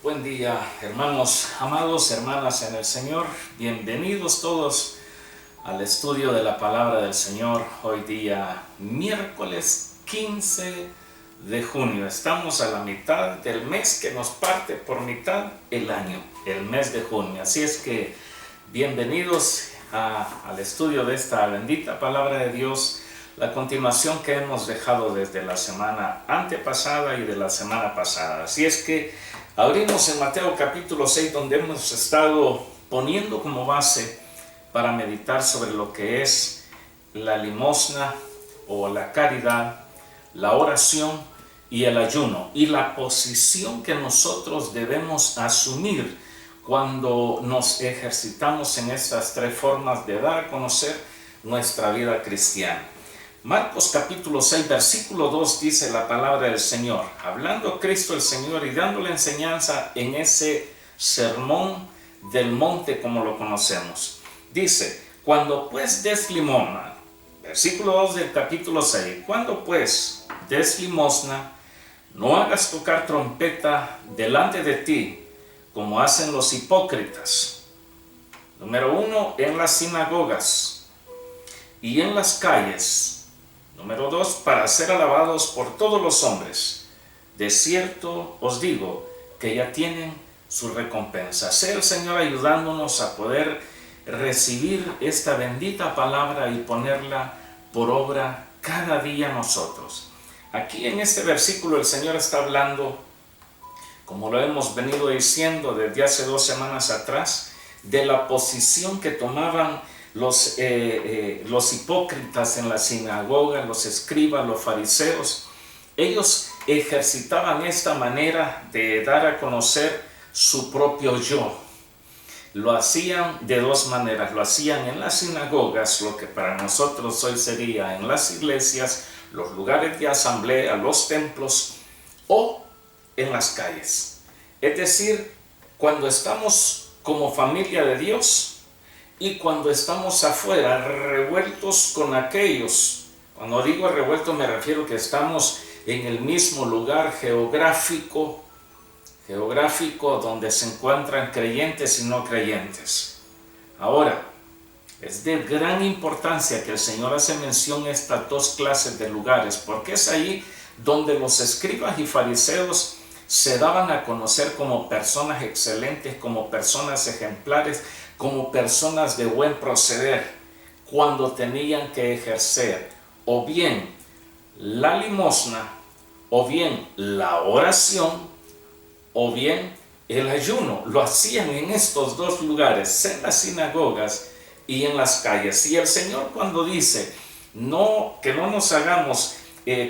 Buen día, hermanos amados, hermanas en el Señor. Bienvenidos todos al estudio de la palabra del Señor. Hoy día, miércoles 15 de junio. Estamos a la mitad del mes que nos parte por mitad el año, el mes de junio. Así es que bienvenidos al estudio de esta bendita palabra de Dios. La continuación que hemos dejado desde la semana antepasada y de la semana pasada. Así es que abrimos en Mateo capítulo 6, donde hemos estado poniendo como base para meditar sobre lo que es la limosna o la caridad, la oración y el ayuno, y la posición que nosotros debemos asumir cuando nos ejercitamos en estas tres formas de dar a conocer nuestra vida cristiana. Marcos capítulo 6 versículo 2 dice la palabra del Señor, hablando Cristo el Señor y dándole enseñanza en ese sermón del monte como lo conocemos. Dice, cuando pues des limosna, versículo 2 del capítulo 6, cuando pues des limosna, no hagas tocar trompeta delante de ti, como hacen los hipócritas. Número 1, en las sinagogas y en las calles. Número 2, para ser alabados por todos los hombres. De cierto os digo que ya tienen su recompensa. Sea el Señor ayudándonos a poder recibir esta bendita palabra y ponerla por obra cada día nosotros. Aquí en este versículo el Señor está hablando, como lo hemos venido diciendo desde hace 2 semanas atrás, de la posición que tomaban los hipócritas en la sinagoga, los escribas, los fariseos. Ellos ejercitaban esta manera de dar a conocer su propio yo. Lo hacían de 2 maneras. Lo hacían en las sinagogas, lo que para nosotros hoy sería en las iglesias, los lugares de asamblea, los templos, o en las calles. Es decir, cuando estamos como familia de Dios y cuando estamos afuera, revueltos con aquellos. Cuando digo revueltos me refiero que estamos en el mismo lugar geográfico donde se encuentran creyentes y no creyentes. Ahora, es de gran importancia que el Señor hace mención a estas 2 clases de lugares, porque es ahí donde los escribas y fariseos se daban a conocer como personas excelentes, como personas ejemplares, como personas de buen proceder, cuando tenían que ejercer o bien la limosna, o bien la oración, o bien el ayuno. Lo hacían en estos 2 lugares, en las sinagogas y en las calles. Y el Señor, cuando dice que no nos hagamos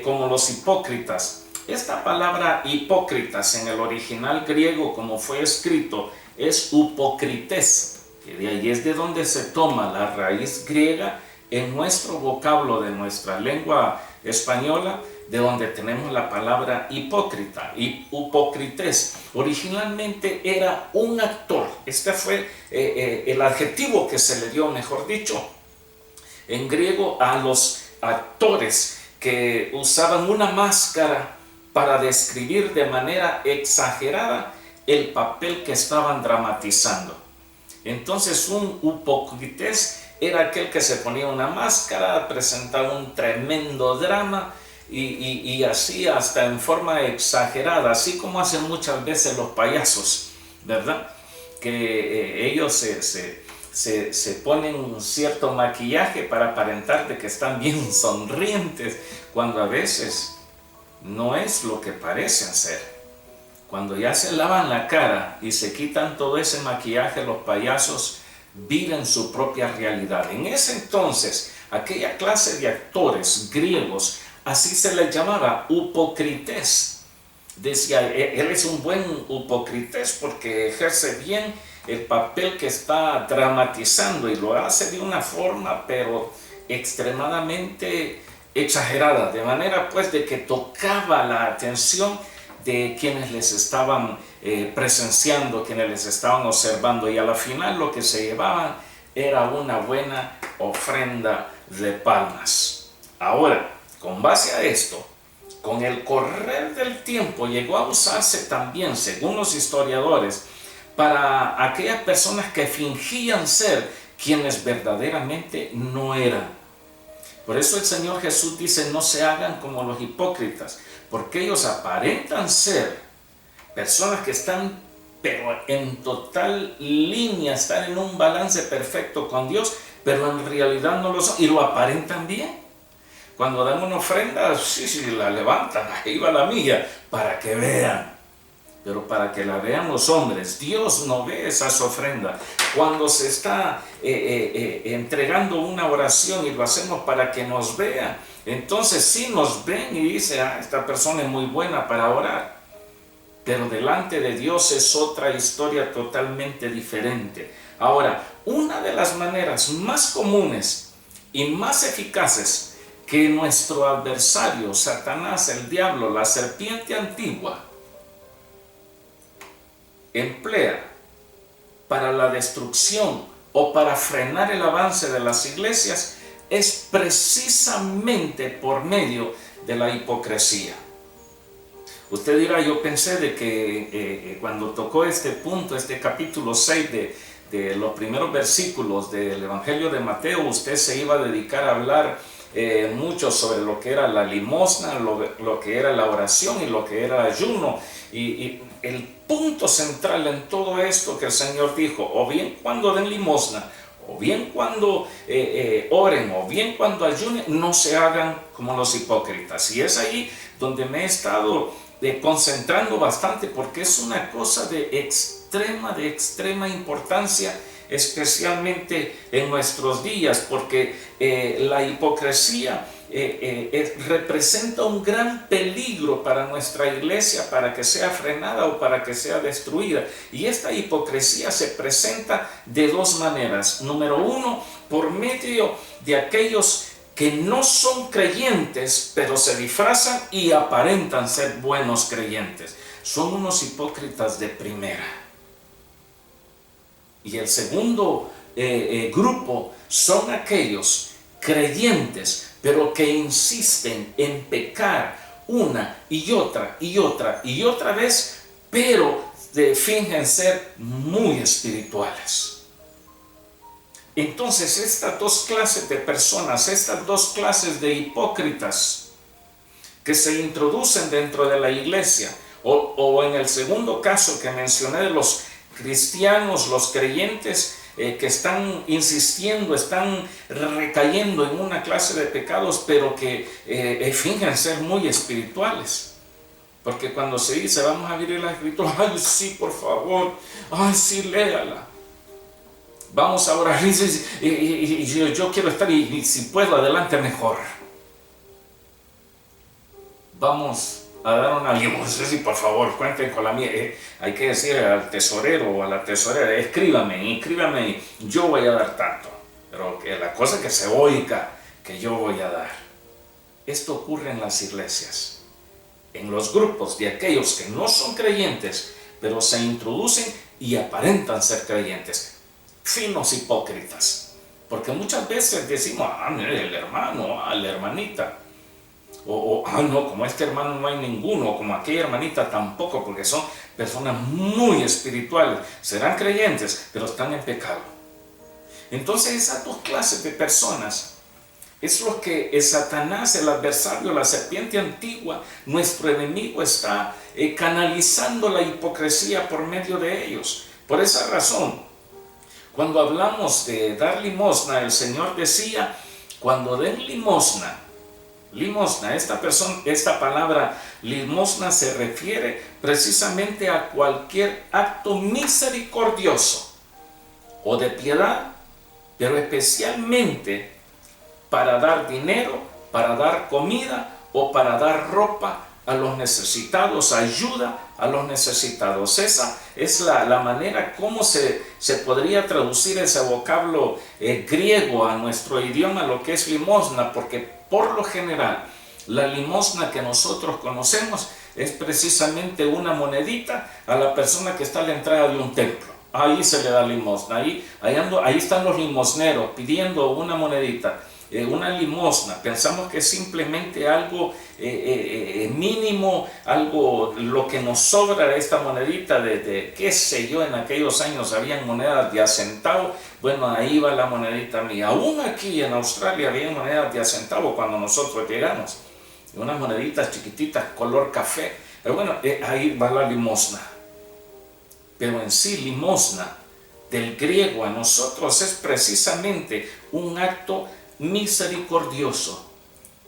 como los hipócritas, esta palabra hipócritas en el original griego, como fue escrito, es upokrites, que de ahí es de donde se toma la raíz griega en nuestro vocablo de nuestra lengua española, de donde tenemos la palabra hipócrita. Y upokrites originalmente era un actor. Este fue el adjetivo que se le dio, mejor dicho, en griego a los actores que usaban una máscara para describir de manera exagerada el papel que estaban dramatizando. Entonces un upokrites era aquel que se ponía una máscara, presentaba un tremendo drama y así hasta en forma exagerada, así como hacen muchas veces los payasos, ¿verdad? Que ellos se ponen un cierto maquillaje para aparentar de que están bien sonrientes, cuando a veces no es lo que parecen ser. Cuando ya se lavan la cara y se quitan todo ese maquillaje, los payasos viven su propia realidad. En ese entonces, aquella clase de actores griegos, así se les llamaba, upokrites. Decía, él es un buen upokrites porque ejerce bien el papel que está dramatizando y lo hace de una forma pero extremadamente exagerada, de manera pues de que tocaba la atención de quienes les estaban presenciando, quienes les estaban observando, y a la final lo que se llevaban era una buena ofrenda de palmas. Ahora, con base a esto, con el correr del tiempo llegó a usarse también, según los historiadores, para aquellas personas que fingían ser quienes verdaderamente no eran. Por eso el Señor Jesús dice: no se hagan como los hipócritas, porque ellos aparentan ser personas que están pero en total línea, están en un balance perfecto con Dios, pero en realidad no lo son y lo aparentan bien. Cuando dan una ofrenda, sí, la levantan, ahí va la mía, para que vean. Pero para que la vean los hombres, Dios no ve esas ofrendas. Cuando se está entregando una oración y lo hacemos para que nos vean, entonces sí nos ven y dice: esta persona es muy buena para orar. Pero delante de Dios es otra historia totalmente diferente. Ahora, una de las maneras más comunes y más eficaces que nuestro adversario, Satanás, el diablo, la serpiente antigua, emplea para la destrucción o para frenar el avance de las iglesias es precisamente por medio de la hipocresía. Usted dirá: yo pensé de que cuando tocó este punto, este capítulo 6 de los primeros versículos del Evangelio de Mateo, usted se iba a dedicar a hablar mucho sobre lo que era la limosna, lo que era la oración y lo que era ayuno. Y el punto central en todo esto que el Señor dijo: o bien cuando den limosna, o bien cuando oren, o bien cuando ayunen, no se hagan como los hipócritas. Y es ahí donde me he estado concentrando bastante, porque es una cosa de extrema importancia, especialmente en nuestros días, porque la hipocresía representa un gran peligro para nuestra iglesia, para que sea frenada o para que sea destruida. Y esta hipocresía se presenta de dos maneras. Número uno, por medio de aquellos que no son creyentes, pero se disfrazan y aparentan ser buenos creyentes. Son unos hipócritas de primera. Y el segundo grupo son aquellos creyentes, pero que insisten en pecar una y otra vez, pero fingen ser muy espirituales. Entonces, estas dos clases de personas, estas dos clases de hipócritas que se introducen dentro de la iglesia, o en el segundo caso que mencioné de los cristianos, los creyentes que están insistiendo, están recayendo en una clase de pecados, pero que fingen ser muy espirituales. Porque cuando se dice: vamos a abrir la escritura, ay sí, por favor, ay sí, léala. Vamos a orar y yo quiero estar, y si puedo adelante mejor. Vamos a dar una limosna, y por favor cuenten con la mía. Hay que decir al tesorero o a la tesorera: escríbame, yo voy a dar tanto. Pero que la cosa que se oiga que yo voy a dar. Esto ocurre en las iglesias, en los grupos de aquellos que no son creyentes, pero se introducen y aparentan ser creyentes. Finos hipócritas, porque muchas veces decimos: mire, el hermano, la hermanita, no, como este hermano no hay ninguno, como aquella hermanita tampoco, porque son personas muy espirituales, serán creyentes, pero están en pecado. Entonces esas dos clases de personas es lo que el Satanás, el adversario, la serpiente antigua, nuestro enemigo, está canalizando la hipocresía por medio de ellos. Por esa razón, cuando hablamos de dar limosna, el Señor decía: cuando den limosna, esta palabra limosna se refiere precisamente a cualquier acto misericordioso o de piedad, pero especialmente para dar dinero, para dar comida o para dar ropa a los necesitados, ayuda a los necesitados. Esa es la manera como se podría traducir ese vocablo griego a nuestro idioma, lo que es limosna, porque por lo general la limosna que nosotros conocemos es precisamente una monedita a la persona que está a la entrada de un templo. Ahí se le da limosna, ahí están los limosneros pidiendo una monedita. una limosna, pensamos que es simplemente algo mínimo, algo lo que nos sobra de esta monedita qué sé yo, en aquellos años habían monedas de a centavo, bueno, ahí va la monedita mía. Aún aquí en Australia había monedas de a centavo cuando nosotros llegamos, unas moneditas chiquititas color café, pero bueno, ahí va la limosna. Pero en sí, limosna del griego a nosotros es precisamente un acto misericordioso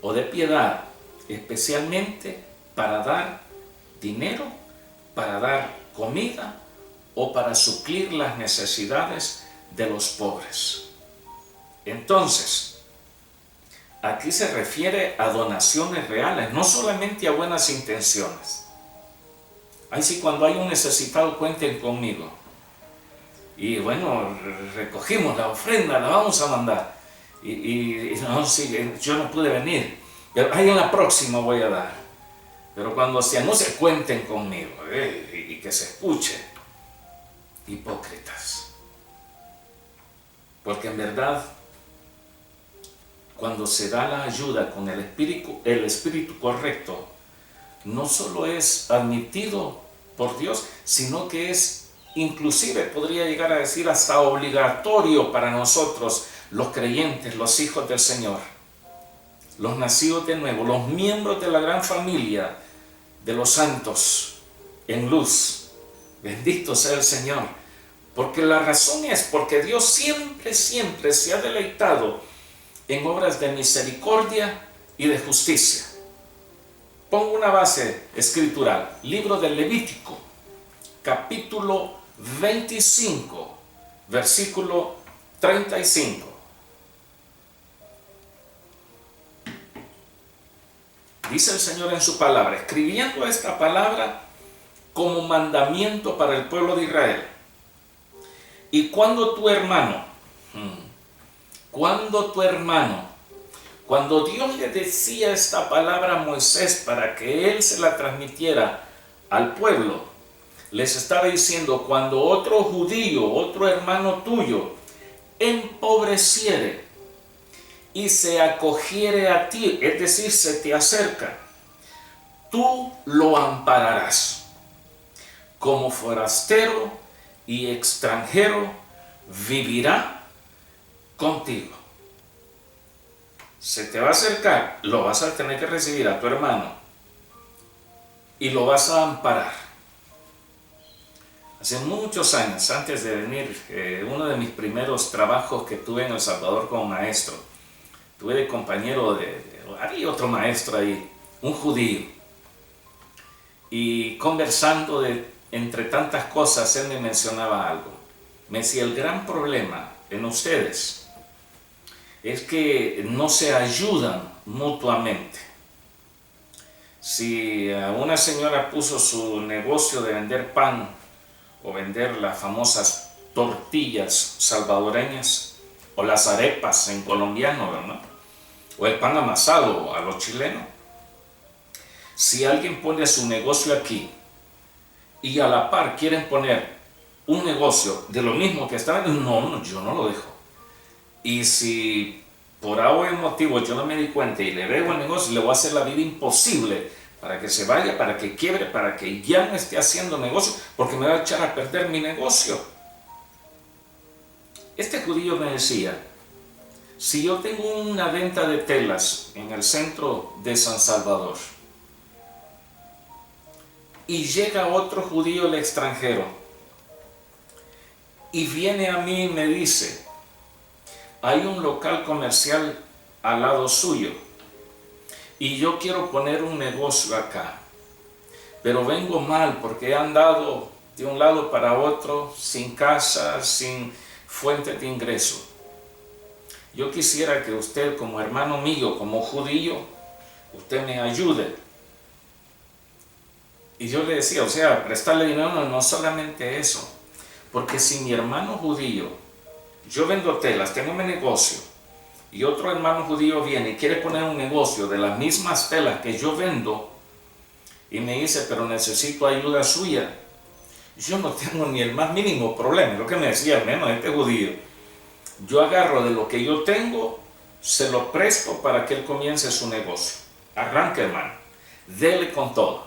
o de piedad, especialmente para dar dinero, para dar comida o para suplir las necesidades de los pobres. Entonces, aquí se refiere a donaciones reales, no solamente a buenas intenciones. Ahí sí, cuando hay un necesitado, cuenten conmigo. Y bueno, recogimos la ofrenda, la vamos a mandar. Y no, sí, yo no pude venir, pero ahí en la próxima voy a dar. Pero cuando se anuncie, cuenten conmigo, y que se escuche. Hipócritas. Porque en verdad, cuando se da la ayuda con el espíritu correcto, no solo es admitido por Dios, sino que es, inclusive podría llegar a decir, hasta obligatorio para nosotros, los creyentes, los hijos del Señor, los nacidos de nuevo, los miembros de la gran familia de los santos en luz. Bendito sea el Señor, porque la razón es porque Dios siempre se ha deleitado en obras de misericordia y de justicia. Pongo una base escritural, libro del Levítico, capítulo 25, versículo 35. Dice el Señor en su palabra, escribiendo esta palabra como mandamiento para el pueblo de Israel. Y cuando Dios le decía esta palabra a Moisés para que él se la transmitiera al pueblo, les estaba diciendo, cuando otro judío, otro hermano tuyo, empobreciere y se acogiere a ti, es decir, se te acerca, tú lo ampararás. Como forastero y extranjero vivirá contigo. Se te va a acercar, lo vas a tener que recibir a tu hermano y lo vas a amparar. Hace muchos años, antes de venir, uno de mis primeros trabajos que tuve en El Salvador como maestro, tuve de compañero había otro maestro ahí, un judío, y conversando entre tantas cosas, él me mencionaba algo. Me decía, el gran problema en ustedes es que no se ayudan mutuamente. Si una señora puso su negocio de vender pan o vender las famosas tortillas salvadoreñas o las arepas en colombiano, ¿verdad? O el pan amasado a los chilenos. Si alguien pone su negocio aquí y a la par quieren poner un negocio de lo mismo que está vendiendo, no, yo no lo dejo. Y si por algún motivo yo no me di cuenta y le veo el negocio, le voy a hacer la vida imposible para que se vaya, para que quiebre, para que ya no esté haciendo negocio, porque me va a echar a perder mi negocio. Este judío me decía, si yo tengo una venta de telas en el centro de San Salvador y llega otro judío el extranjero y viene a mí y me dice, hay un local comercial al lado suyo y yo quiero poner un negocio acá, pero vengo mal porque he andado de un lado para otro, sin casa, sin fuente de ingreso. Yo quisiera que usted, como hermano mío, como judío, usted me ayude. Y yo le decía, o sea, prestarle dinero no solamente eso, porque si mi hermano judío, yo vendo telas, tengo mi negocio, y otro hermano judío viene y quiere poner un negocio de las mismas telas que yo vendo, y me dice, pero necesito ayuda suya, yo no tengo ni el más mínimo problema, lo que me decía, menos este judío. Yo agarro de lo que yo tengo se lo presto para que él comience su negocio. Arranque, hermano, dele con todo.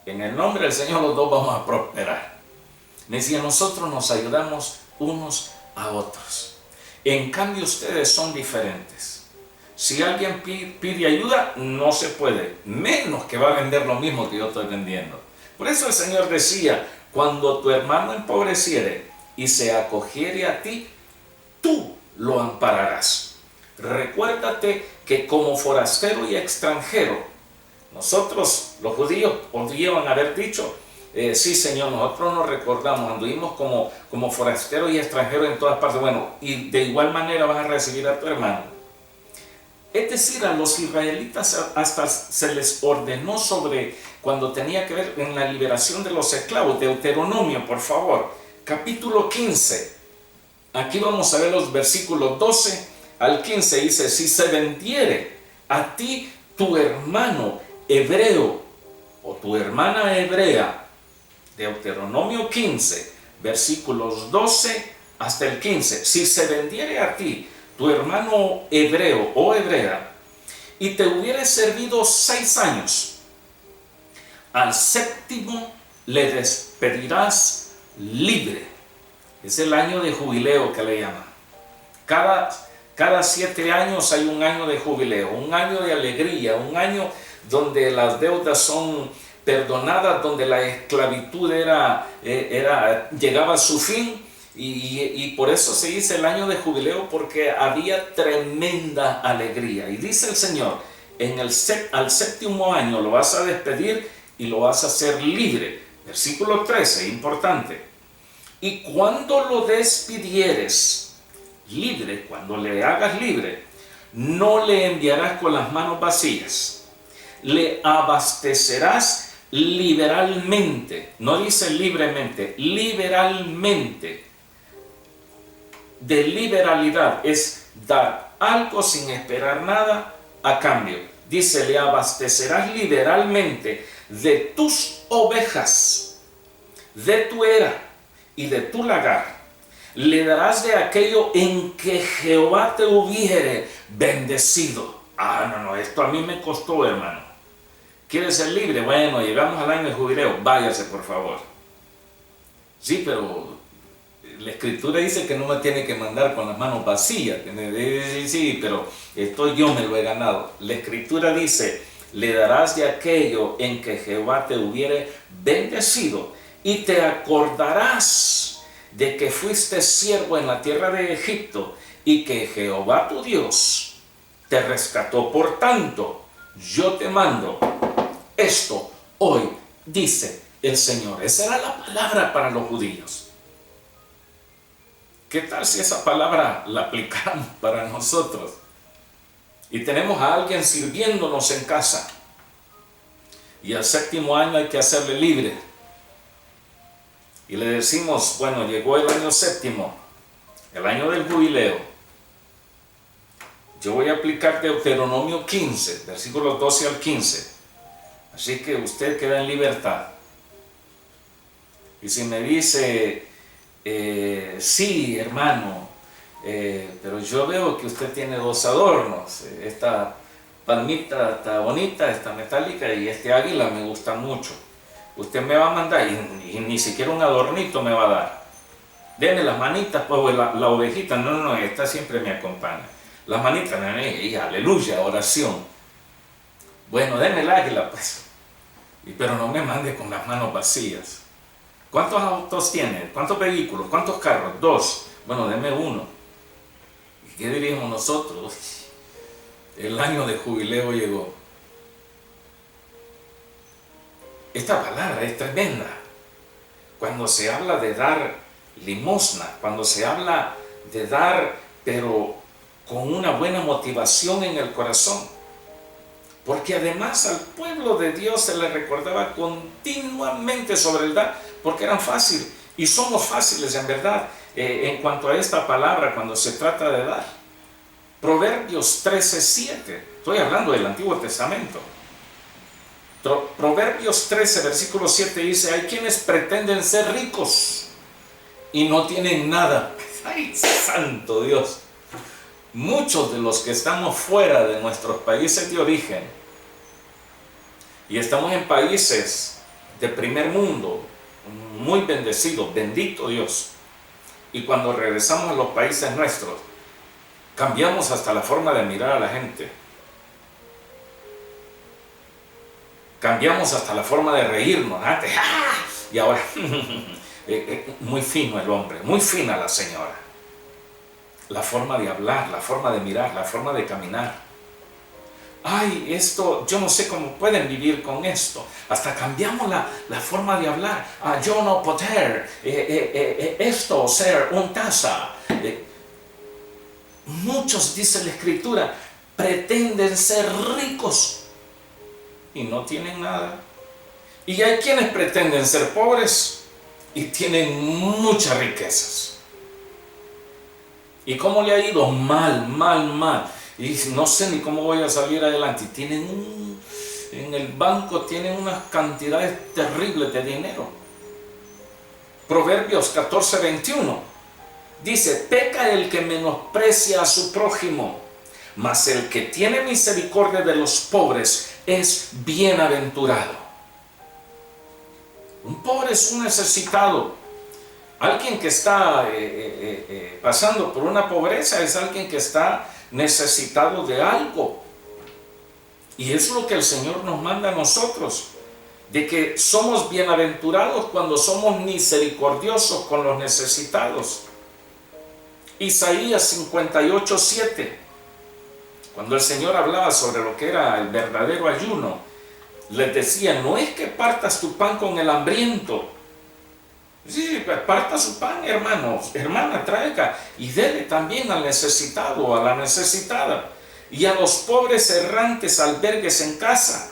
En el nombre del Señor los dos vamos a prosperar. Me decía, nosotros nos ayudamos unos a otros. En cambio, ustedes son diferentes. Si alguien pide ayuda, no se puede, menos que va a vender lo mismo que yo estoy vendiendo. Por eso el Señor decía, cuando tu hermano empobreciere y se acogiere a ti, tú lo ampararás. Recuérdate que como forastero y extranjero, nosotros los judíos podrían haber dicho, sí Señor, nosotros nos recordamos, anduvimos como forasteros y extranjeros en todas partes. Bueno, y de igual manera vas a recibir a tu hermano. Es decir, a los israelitas hasta se les ordenó sobre cuando tenía que ver en la liberación de los esclavos. Deuteronomio, por favor, capítulo 15. Aquí vamos a ver los versículos 12 al 15. Dice, si se vendiere a ti tu hermano hebreo o tu hermana hebrea, Deuteronomio 15, versículos 12 hasta el 15. Si se vendiere a ti tu hermano hebreo o hebrea y te hubiere servido 6 años, al séptimo le despedirás libre. Es el año de jubileo que le llaman. Cada 7 años hay un año de jubileo, un año de alegría, un año donde las deudas son perdonadas, donde la esclavitud llegaba a su fin. Y por eso se dice el año de jubileo, porque había tremenda alegría. Y dice el Señor, al séptimo año lo vas a despedir y lo vas a hacer libre. Versículo 13, importante. Y cuando lo despidieres libre, cuando le hagas libre, no le enviarás con las manos vacías. Le abastecerás liberalmente. No dice libremente, liberalmente. De liberalidad es dar algo sin esperar nada a cambio. Dice, le abastecerás liberalmente de tus ovejas, de tu era y de tu lagar. Le darás de aquello en que Jehová te hubiere bendecido. No, esto a mí me costó, hermano. ¿Quieres ser libre? Bueno, llegamos al año de jubileo, váyase por favor. Sí, pero la escritura dice que no me tiene que mandar con las manos vacías. Sí, pero esto yo me lo he ganado. La escritura dice, le darás de aquello en que Jehová te hubiere bendecido y te acordarás de que fuiste siervo en la tierra de Egipto y que Jehová tu Dios te rescató. Por tanto, yo te mando esto hoy, dice el Señor. Esa era la palabra para los judíos. ¿Qué tal si esa palabra la aplicamos para nosotros? Y tenemos a alguien sirviéndonos en casa. Y al séptimo año hay que hacerle libre. Y le decimos, bueno, llegó el año séptimo, el año del jubileo. Yo voy a aplicar Deuteronomio 15, versículos 12 al 15. Así que usted queda en libertad. Y si me dice, sí, hermano, pero yo veo que usted tiene 2 adornos. Esta palmita está bonita, esta metálica, y este águila me gusta mucho. Usted me va a mandar, y ni siquiera un adornito me va a dar. Deme las manitas, pues la ovejita, no, esta siempre me acompaña. Las manitas, aleluya, oración. Bueno, deme el águila, pues. Pero no me mande con las manos vacías. ¿Cuántos autos tiene? ¿Cuántos vehículos? ¿Cuántos carros? 2. Bueno, deme 1. ¿Y qué diríamos nosotros? El año de jubileo llegó. Esta palabra es tremenda. Cuando se habla de dar limosna, cuando se habla de dar, pero con una buena motivación en el corazón. Porque además al pueblo de Dios se le recordaba continuamente sobre el dar, porque eran fáciles, y somos fáciles en verdad, en cuanto a esta palabra cuando se trata de dar. Proverbios 13:7, estoy hablando del Antiguo Testamento. Proverbios 13, versículo 7 dice, hay quienes pretenden ser ricos y no tienen nada. ¡Ay, santo Dios! muchos de los que estamos fuera de nuestros países de origen y estamos en países de primer mundo, muy bendecidos, bendito Dios, y cuando regresamos a los países nuestros, cambiamos hasta la forma de mirar a la gente. Cambiamos hasta la forma de reírnos. Antes, ¡ah! Y ahora, muy fino el hombre, muy fina la señora. La forma de hablar, la forma de mirar, la forma de caminar. Ay, esto, yo no sé cómo pueden vivir con esto. Hasta cambiamos la forma de hablar. Yo no poder, esto, ser un taza. Muchos, dice la Escritura, pretenden ser ricos y no tienen nada. Y hay quienes pretenden ser pobres y tienen muchas riquezas. ¿Y cómo le ha ido? Mal, mal, mal. Y no sé ni cómo voy a salir adelante. En el banco tienen unas cantidades terribles de dinero. Proverbios 14:21 dice: peca el que menosprecia a su prójimo, mas el que tiene misericordia de los pobres es bienaventurado. Un pobre es un necesitado. Alguien que está pasando por una pobreza es alguien que está necesitado de algo. Y eso es lo que el Señor nos manda a nosotros, de que somos bienaventurados cuando somos misericordiosos con los necesitados. Isaías 58:7, cuando el Señor hablaba sobre lo que era el verdadero ayuno, les decía: no es que partas tu pan con el hambriento. Sí, parta su pan, hermanos, hermana, traiga y dele también al necesitado o a la necesitada. Y a los pobres errantes albergues en casa,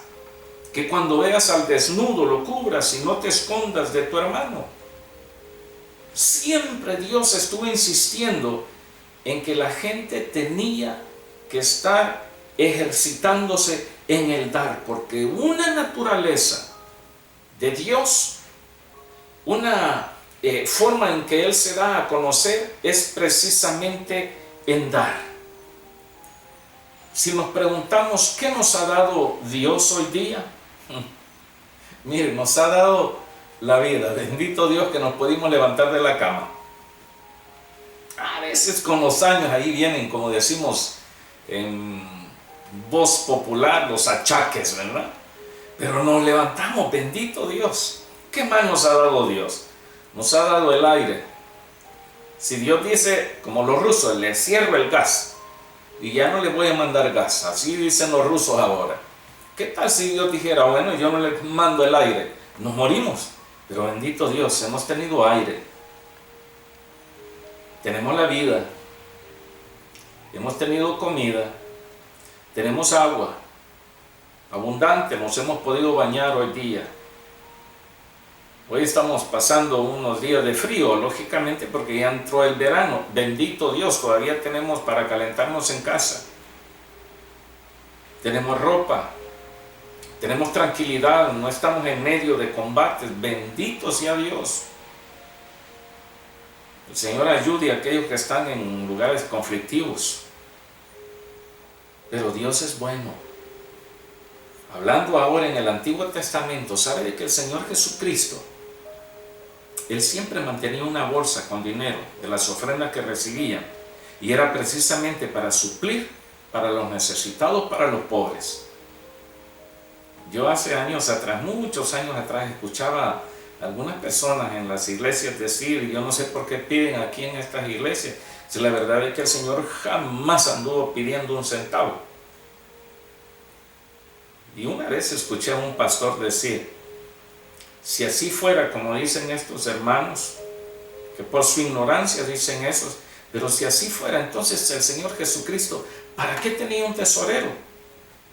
que cuando veas al desnudo lo cubras y no te escondas de tu hermano. Siempre Dios estuvo insistiendo en que la gente tenía que estar ejercitándose en el dar, porque una naturaleza de Dios, una forma en que Él se da a conocer es precisamente en dar. Si nos preguntamos qué nos ha dado Dios hoy día, miren, nos ha dado la vida. Bendito Dios que nos pudimos levantar de la cama. A veces con los años ahí vienen, como decimos en voz popular, los achaques, ¿verdad? Pero nos levantamos, bendito Dios. ¿Qué más nos ha dado Dios? Nos ha dado el aire. Si Dios dice, como los rusos, le cierro el gas y ya no le voy a mandar gas, así dicen los rusos ahora. ¿Qué tal si Dios dijera, bueno, yo no le mando el aire? Nos morimos. Pero bendito Dios, hemos tenido aire, tenemos la vida, hemos tenido comida, tenemos agua abundante, nos hemos podido bañar hoy día. Hoy estamos pasando unos días de frío, lógicamente, porque ya entró el verano. Bendito Dios, todavía tenemos para calentarnos en casa. Tenemos ropa, tenemos tranquilidad, no estamos en medio de combates. Bendito sea Dios. El Señor ayude a aquellos que están en lugares conflictivos. Pero Dios es bueno. Hablando ahora en el Antiguo Testamento, ¿sabe de que el Señor Jesucristo, Él siempre mantenía una bolsa con dinero de las ofrendas que recibía? Y era precisamente para suplir para los necesitados, para los pobres. Yo hace años atrás, muchos años atrás, escuchaba a algunas personas en las iglesias decir, yo no sé por qué piden aquí en estas iglesias, si la verdad es que el Señor jamás anduvo pidiendo un centavo. Y una vez escuché a un pastor decir, si así fuera como dicen estos hermanos, que por su ignorancia dicen eso, pero si así fuera, entonces el Señor Jesucristo, ¿para qué tenía un tesorero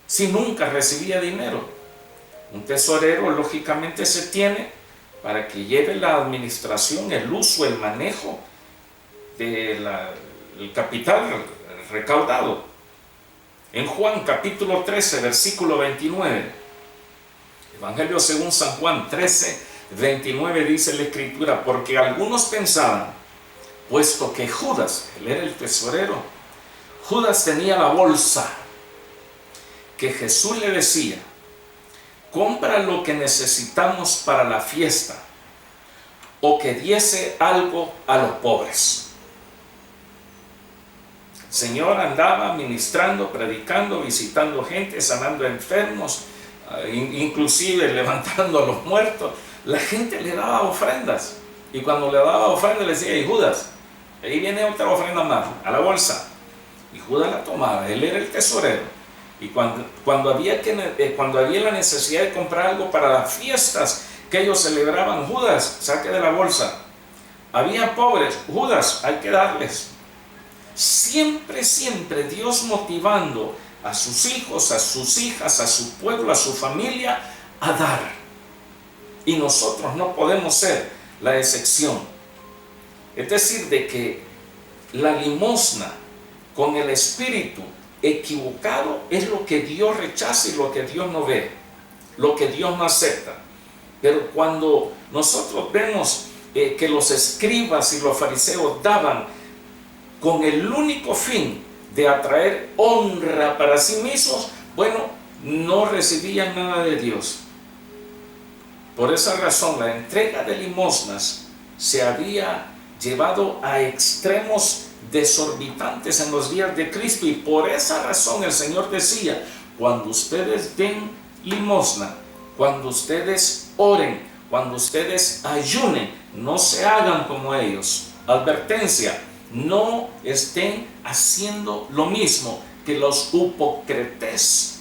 si nunca recibía dinero? Un tesorero lógicamente se tiene para que lleve la administración, el uso, el manejo del capital recaudado. En Juan capítulo 13, versículo 29, Evangelio según San Juan 13, 29, dice la Escritura, porque algunos pensaban, puesto que Judas, él era el tesorero, Judas tenía la bolsa que Jesús le decía: compra lo que necesitamos para la fiesta, o que diese algo a los pobres. El Señor andaba ministrando, predicando, visitando gente, sanando enfermos, inclusive levantando a los muertos. La gente le daba ofrendas, y cuando le daba ofrendas le decía: y Judas, ahí viene otra ofrenda más, a la bolsa. Y Judas la tomaba, él era el tesorero. Y cuando había la necesidad de comprar algo para las fiestas que ellos celebraban, Judas, saque de la bolsa. Había pobres, Judas, hay que darles. Siempre, siempre Dios motivando a sus hijos, a sus hijas, a su pueblo, a su familia, a dar. Y nosotros no podemos ser la excepción. Es decir, de que la limosna con el espíritu equivocado es lo que Dios rechaza y lo que Dios no ve, lo que Dios no acepta. Pero cuando nosotros vemos que los escribas y los fariseos daban con el único fin de atraer honra para sí mismos, bueno, no recibían nada de Dios. Por esa razón, la entrega de limosnas se había llevado a extremos desorbitantes en los días de Cristo, y por esa razón el Señor decía: cuando ustedes den limosna, cuando ustedes oren, cuando ustedes ayunen, no se hagan como ellos. Advertencia: no estén haciendo lo mismo que los hipócritas,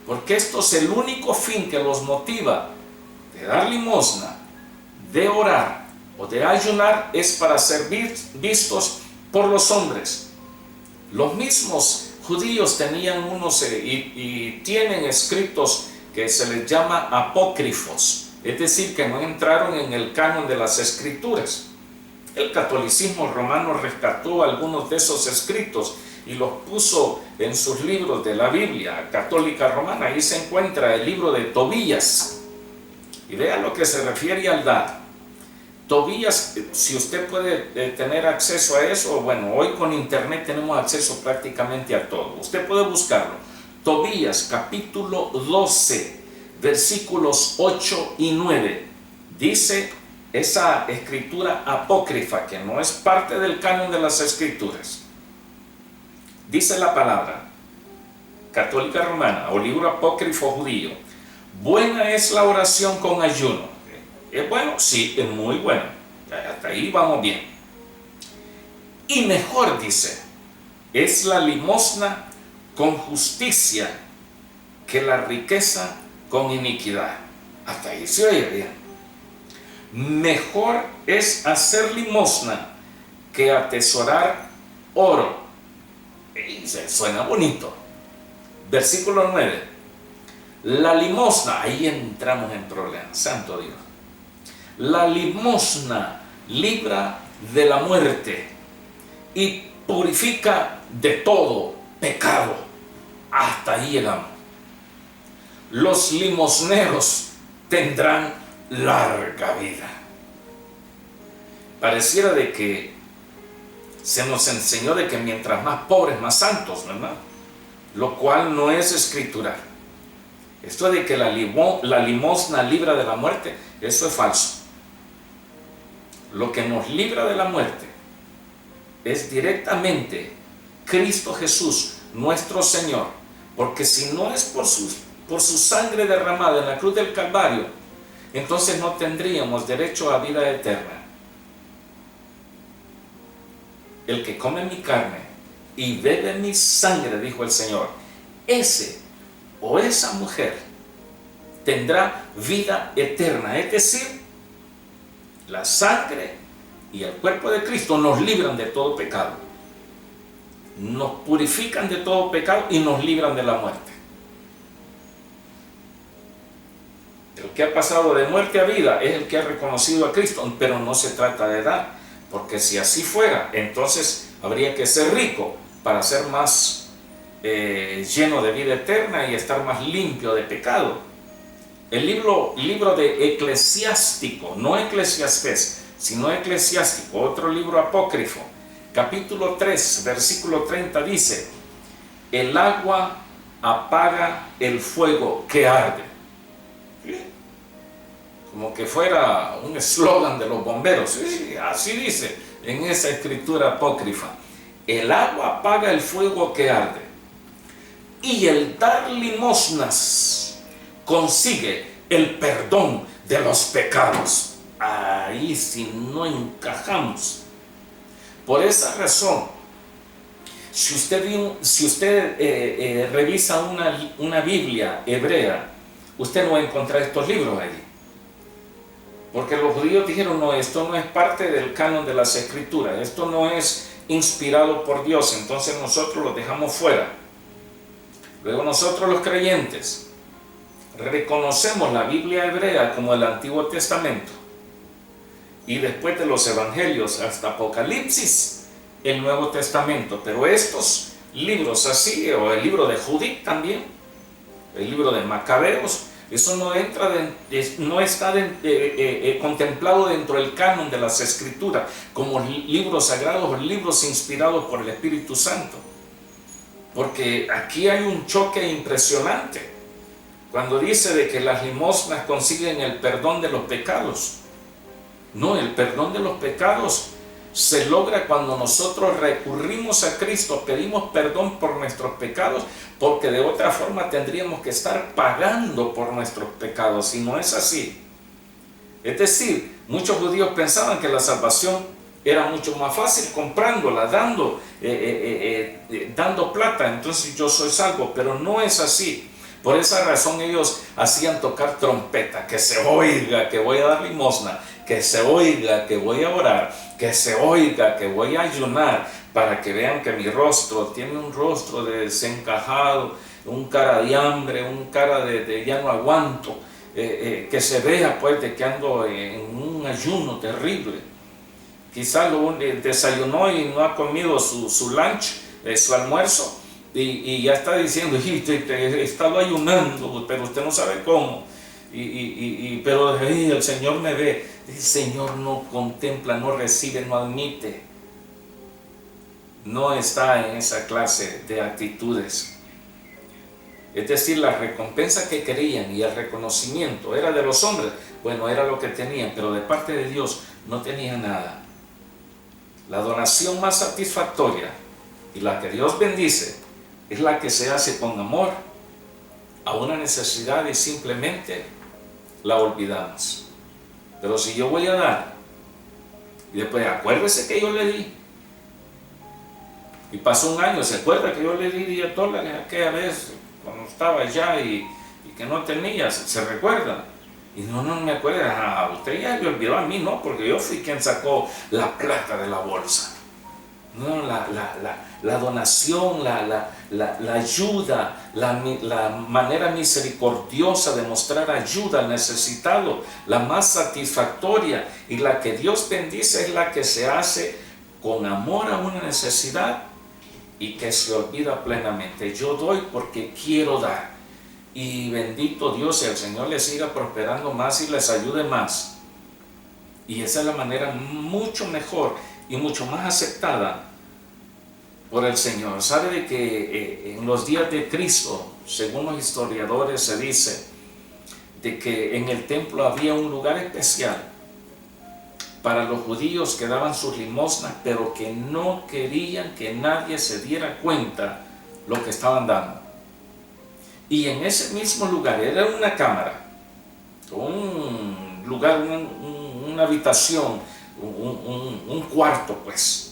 porque esto es el único fin que los motiva de dar limosna, de orar o de ayunar, es para ser vistos por los hombres. Los mismos judíos tenían y tienen escritos que se les llama apócrifos, es decir, que no entraron en el canon de las escrituras. El catolicismo romano rescató algunos de esos escritos y los puso en sus libros de la Biblia católica romana. Ahí se encuentra el libro de Tobías, y vea lo que se refiere al dar. Tobías, si usted puede tener acceso a eso, bueno, hoy con internet tenemos acceso prácticamente a todo. Usted puede buscarlo. Tobías, capítulo 12, versículos 8 y 9. Dice esa escritura apócrifa, que no es parte del canon de las escrituras. Dice la palabra católica romana, o libro apócrifo judío: buena es la oración con ayuno. ¿Es bueno? Sí, es muy bueno. Hasta ahí vamos bien. Y mejor, dice, es la limosna con justicia que la riqueza con iniquidad. Hasta ahí se oye bien. Mejor es hacer limosna que atesorar oro. Y se suena bonito. Versículo 9. La limosna, ahí entramos en problemas, santo Dios. La limosna libra de la muerte y purifica de todo pecado. Hasta ahí llegamos. Los limosneros tendrán larga vida. Pareciera de que se nos enseñó de que mientras más pobres, más santos, ¿verdad? Lo cual no es escritural. Esto de que la limosna libra de la muerte, eso es falso. Lo que nos libra de la muerte es directamente Cristo Jesús, nuestro Señor. Porque si no es por su sangre derramada en la cruz del Calvario, entonces no tendríamos derecho a vida eterna. El que come mi carne y bebe mi sangre, dijo el Señor, ese o esa mujer tendrá vida eterna. Es decir, la sangre y el cuerpo de Cristo nos libran de todo pecado, nos purifican de todo pecado y nos libran de la muerte. El que ha pasado de muerte a vida es el que ha reconocido a Cristo, pero no se trata de dar, porque si así fuera, entonces habría que ser rico para ser más lleno de vida eterna y estar más limpio de pecado. El libro de Eclesiástico, no Eclesiastés, sino Eclesiástico, otro libro apócrifo, capítulo 3, versículo 30 dice: el agua apaga el fuego que arde. ¿Sí? Como que fuera un eslogan de los bomberos. Sí, así dice en esa escritura apócrifa. El agua apaga el fuego que arde, y el dar limosnas consigue el perdón de los pecados. Ahí sí no encajamos. Por esa razón, si usted revisa una Biblia hebrea, usted no va a encontrar estos libros allí. Porque los judíos dijeron: no, esto no es parte del canon de las escrituras, esto no es inspirado por Dios, entonces nosotros lo dejamos fuera. Luego nosotros, los creyentes, reconocemos la Biblia hebrea como el Antiguo Testamento, y después de los Evangelios hasta Apocalipsis, el Nuevo Testamento. Pero estos libros así, o el libro de Judith también, el libro de Macabeos, eso no está contemplado dentro del canon de las Escrituras como libros sagrados, libros inspirados por el Espíritu Santo. Porque aquí hay un choque impresionante cuando dice de que las limosnas consiguen el perdón de los pecados. No, el perdón de los pecados se logra cuando nosotros recurrimos a Cristo, pedimos perdón por nuestros pecados, porque de otra forma tendríamos que estar pagando por nuestros pecados, y no es así. Es decir, muchos judíos pensaban que la salvación era mucho más fácil comprándola, dando plata, entonces yo soy salvo, pero no es así. Por esa razón ellos hacían tocar trompeta, que se oiga que voy a dar limosna, que se oiga que voy a orar, que se oiga que voy a ayunar, para que vean que mi rostro tiene un rostro de desencajado, un cara de hambre, un cara de ya no aguanto, que se vea pues de que ando en un ayuno terrible. Quizás desayunó y no ha comido su lunch, su almuerzo, y ya está diciendo: he estado ayunando, pero usted no sabe cómo. Pero el Señor me ve. El Señor no contempla, no recibe, no admite. No está en esa clase de actitudes. Es decir, la recompensa que querían y el reconocimiento era de los hombres. Bueno, era lo que tenían, pero de parte de Dios no tenían nada. La donación más satisfactoria y la que Dios bendice es la que se hace con amor a una necesidad y simplemente la olvidamos. Pero si yo voy a dar y después acuérdese que yo le di, y pasó un año, se acuerda que yo le di $10 aquella vez cuando estaba allá y que no tenía, se recuerda. Y no me acuerdo. Usted ya me olvidó a mí, no, porque yo fui quien sacó la plata de la bolsa. No, la donación, la ayuda, la manera misericordiosa de mostrar ayuda al necesitado, la más satisfactoria y la que Dios bendice, es la que se hace con amor a una necesidad y que se olvida plenamente. Yo doy porque quiero dar, y bendito Dios, y el Señor les siga prosperando más y les ayude más. Y esa es la manera mucho mejor y mucho más aceptada por el Señor. Sabe de que en los días de Cristo, según los historiadores, se dice de que en el templo había un lugar especial para los judíos que daban sus limosnas, pero que no querían que nadie se diera cuenta lo que estaban dando. Y en ese mismo lugar, era una cámara, un lugar, una habitación, un cuarto pues.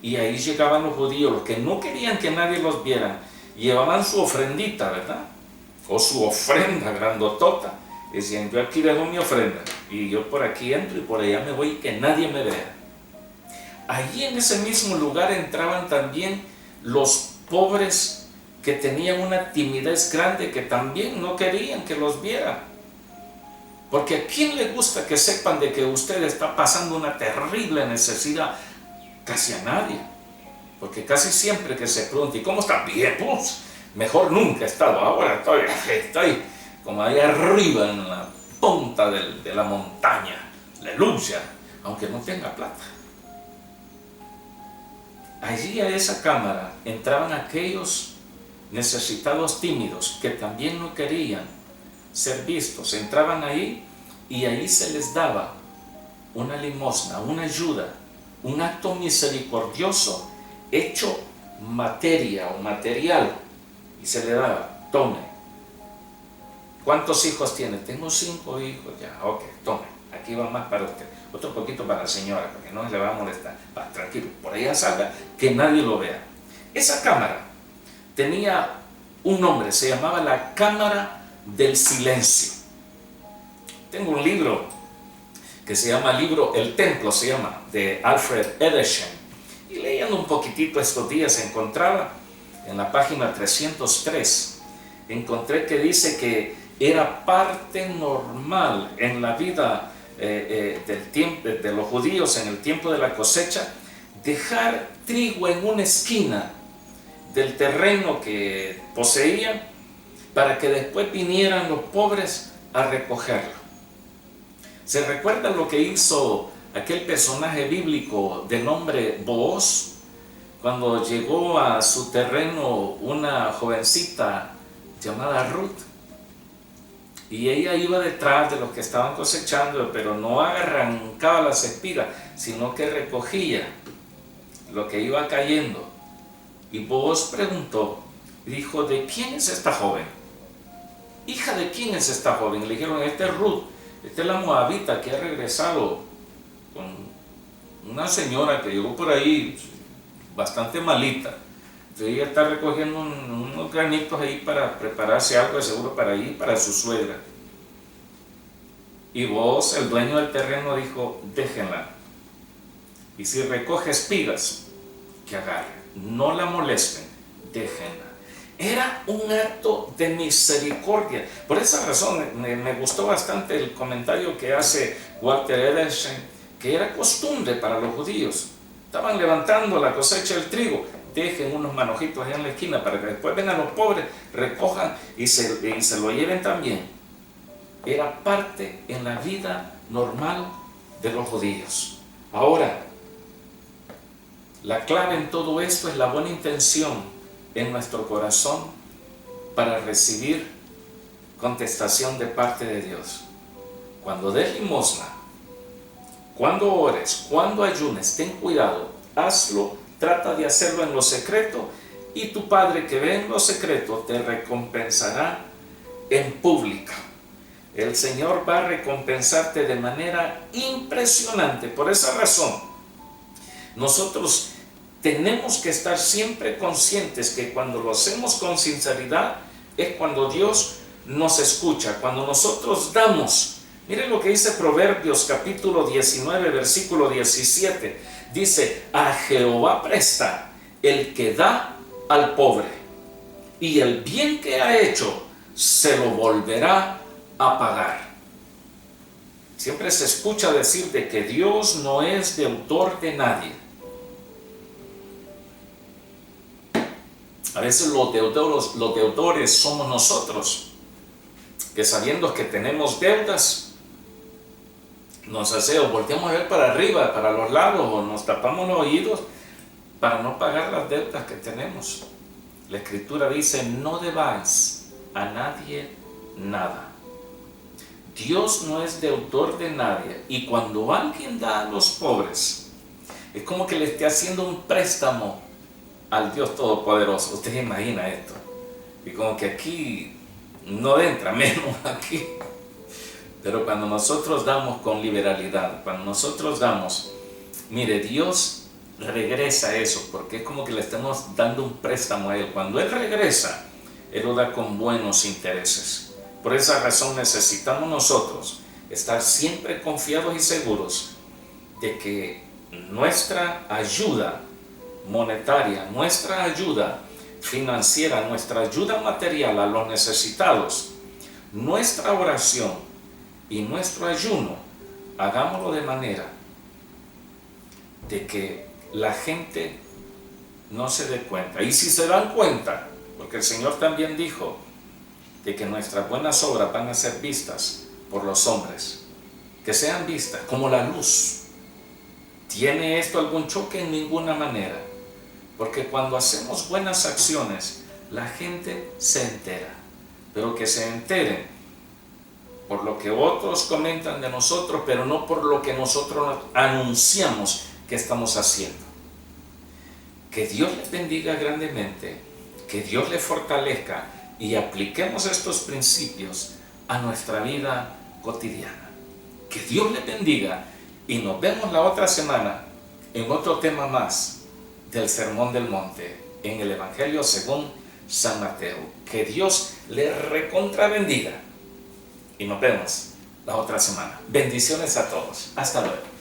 Y ahí llegaban los judíos, los que no querían que nadie los viera, llevaban su ofrendita, ¿verdad? O su ofrenda grandotota. Decían: yo aquí dejo mi ofrenda, y yo por aquí entro y por allá me voy, y que nadie me vea. Allí en ese mismo lugar entraban también los pobres que tenían una timidez grande, que también no querían que los vieran. Porque ¿a quién le gusta que sepan de que usted está pasando una terrible necesidad? Casi a nadie. Porque casi siempre que se pregunta: ¿y cómo está? Bien, pues, mejor nunca he estado, ahora estoy como ahí arriba en la punta de la montaña, aleluya, aunque no tenga plata. allí a esa cámara entraban aquellos necesitados tímidos que también no querían ser vistos. Entraban ahí y ahí se les daba una limosna, una ayuda, un acto misericordioso hecho materia o material, y se le daba: tome. ¿Cuántos hijos tiene? Tengo 5 hijos. Ya, ok, tome, aquí va más para usted, otro poquito para la señora, porque no le va a molestar. Va, tranquilo, por allá salga, que nadie lo vea. Esa cámara tenía un nombre, se llamaba la Cámara del Silencio. Tengo un libro que se llama El Templo, se llama, de Alfred Edersheim, y leyendo un poquitito estos días encontraba en la página 303, encontré que dice que era parte normal en la vida del tiempo de los judíos en el tiempo de la cosecha dejar trigo en una esquina del terreno que poseían para que después vinieran los pobres a recogerlo. ¿Se recuerda lo que hizo aquel personaje bíblico de nombre Booz cuando llegó a su terreno una jovencita llamada Ruth? Y ella iba detrás de los que estaban cosechando, pero no arrancaba las espigas, sino que recogía lo que iba cayendo. Y Booz preguntó, dijo: ¿de quién es esta joven? ¿Hija de quién es esta joven? Y le dijeron: esta es Ruth, esta es la moabita que ha regresado con una señora que llegó por ahí bastante malita. Entonces ella está recogiendo unos granitos ahí para prepararse algo de seguro para ir para su suegra. Y Booz, el dueño del terreno, dijo: déjenla. Y si recoge espigas, que agarre. No la molesten, déjenla. Era un acto de misericordia. Por esa razón me gustó bastante el comentario que hace Walter Edersheim, que era costumbre para los judíos. Estaban levantando la cosecha del trigo, dejen unos manojitos allá en la esquina para que después vengan los pobres, recojan y se lo lleven también. Era parte en la vida normal de los judíos. Ahora, la clave en todo esto es la buena intención en nuestro corazón para recibir contestación de parte de Dios. Cuando des limosna, cuando ores, cuando ayunes, ten cuidado, hazlo, trata de hacerlo en lo secreto, y tu Padre que ve en lo secreto te recompensará en público. El Señor va a recompensarte de manera impresionante. Por esa razón, nosotros tenemos que estar siempre conscientes que cuando lo hacemos con sinceridad es cuando Dios nos escucha. Cuando nosotros damos, miren lo que dice Proverbios capítulo 19 versículo 17, dice: a Jehová presta el que da al pobre, y el bien que ha hecho se lo volverá a pagar. Siempre se escucha decir de que Dios no es deudor de nadie. A veces los deudores somos nosotros, que sabiendo que tenemos deudas, nos hacemos, volteamos a ver para arriba, para los lados, o nos tapamos los oídos para no pagar las deudas que tenemos. La Escritura dice: no debáis a nadie nada. Dios no es deudor de nadie, y cuando alguien da a los pobres, es como que le esté haciendo un préstamo al Dios Todopoderoso. Usted imagina esto, y como que aquí no entra, menos aquí. Pero cuando nosotros damos con liberalidad, cuando nosotros damos, mire, Dios regresa eso, porque es como que le estamos dando un préstamo a Él. Cuando Él regresa, Él lo da con buenos intereses. Por esa razón necesitamos nosotros estar siempre confiados y seguros de que nuestra ayuda monetaria, nuestra ayuda financiera, nuestra ayuda material a los necesitados, nuestra oración y nuestro ayuno, hagámoslo de manera de que la gente no se dé cuenta. Y si se dan cuenta, porque el Señor también dijo de que nuestras buenas obras van a ser vistas por los hombres, que sean vistas como la luz. ¿Tiene esto algún choque? En ninguna manera. Porque cuando hacemos buenas acciones, la gente se entera. Pero que se enteren por lo que otros comentan de nosotros, pero no por lo que nosotros anunciamos que estamos haciendo. Que Dios les bendiga grandemente, que Dios les fortalezca y apliquemos estos principios a nuestra vida cotidiana. Que Dios les bendiga y nos vemos la otra semana en otro tema más del Sermón del Monte, en el Evangelio según San Mateo. Que Dios les recontra bendiga y nos vemos la otra semana. Bendiciones a todos. Hasta luego.